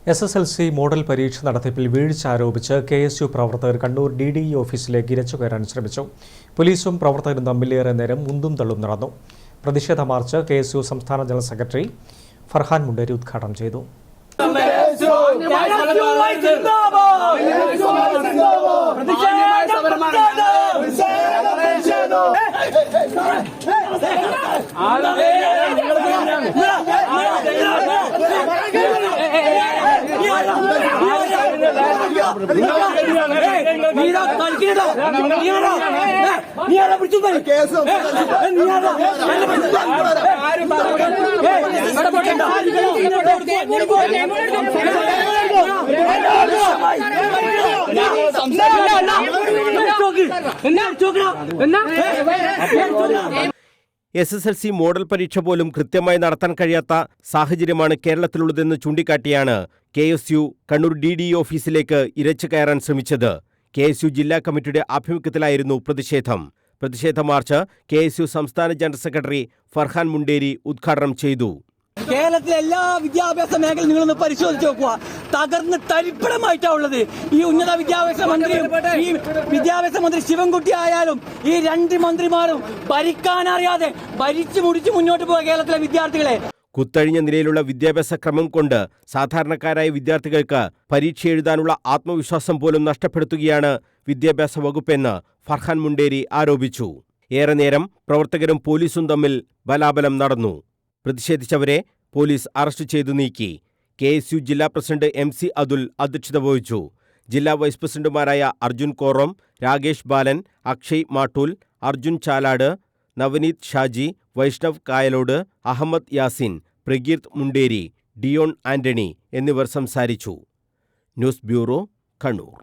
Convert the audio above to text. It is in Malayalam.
SSLC മോഡൽ പരീക്ഷ നടത്തിപ്പിൽ വീഴ്ച ആരോപിച്ച് KSU പ്രവർത്തകർ കണ്ണൂർ DDE ഓഫീസിലേക്ക് ഇരച്ചുകയറാൻ ശ്രമിച്ചു. പോലീസും പ്രവർത്തകരും തമ്മിലേറെ നേരം ഉന്തും തള്ളും നടന്നു. പ്രതിഷേധ മാർച്ച് KSU സംസ്ഥാന ജനറൽ സെക്രട്ടറി ഫർഹാൻ മുണ്ടേരി ഉദ്ഘാടനം ചെയ്തു. SSLC മോഡൽ പരീക്ഷ പോലും കൃത്യമായി നടത്താൻ കഴിയാത്ത സാഹചര്യമാണ് കേരളത്തിലുള്ളതെന്ന് ചൂണ്ടിക്കാട്ടിയാണ് KSU കണ്ണൂർ DDE ഓഫീസിലേക്ക് ഇരച്ചു കയറാൻ ശ്രമിച്ചത്. KSU ജില്ലാ കമ്മിറ്റിയുടെ ആഭിമുഖ്യത്തിലായിരുന്നു പ്രതിഷേധ മാർച്ച് KSU സംസ്ഥാന ജനറൽ സെക്രട്ടറി ഫർഹാൻ മുണ്ടേരി ഉദ്ഘാടനം ചെയ്തു. കേരളത്തിലെ എല്ലാ വിദ്യാഭ്യാസ മേഖലയും നിങ്ങളൊന്ന് പരിശോധിച്ച് നോക്കുക. തകർന്ന് തരിപ്പണമായിട്ടാണ് ഉള്ളത്. ഈ ഉന്നത വിദ്യാഭ്യാസ മന്ത്രി ശിവൻകുട്ടി ആയാലും ഈ രണ്ട് മന്ത്രിമാരും ഭരിക്കാനറിയാതെ ഭരിച്ചു മുടിച്ച് മുന്നോട്ട് പോയ കേരളത്തിലെ വിദ്യാർത്ഥികളെ കുത്തഴിഞ്ഞ നിലയിലുള്ള വിദ്യാഭ്യാസ ക്രമം കൊണ്ട് സാധാരണക്കാരായ വിദ്യാർത്ഥികൾക്ക് പരീക്ഷ എഴുതാനുള്ള ആത്മവിശ്വാസം പോലും നഷ്ടപ്പെടുത്തുകയാണ് വിദ്യാഭ്യാസ വകുപ്പെന്ന് ഫർഹാൻ മുണ്ടേരി ആരോപിച്ചു. ഏറെ നേരം പ്രവർത്തകരും പോലീസും തമ്മിൽ ബലാബലം നടന്നു. പ്രതിഷേധിച്ചവരെ പോലീസ് അറസ്റ്റ് ചെയ്തു നീക്കി. KSU ജില്ലാ പ്രസിഡന്റ് MC അതുൽ അധ്യക്ഷത വഹിച്ചു. ജില്ലാ വൈസ് പ്രസിഡന്റുമാരായ അർജുൻ കോറം, രാകേഷ് ബാലൻ, അക്ഷയ് മാട്ടൂൽ, അർജുൻ ചാലാട്, നവനീത് ഷാജി, വൈഷ്ണവ് കായലോട്, അഹമ്മദ് യാസിൻ, പ്രകീർത്ത് മുണ്ടേരി, ഡിയോൺ ആന്റണി എന്നിവർ സംസാരിച്ചു. News bureau, Kannur.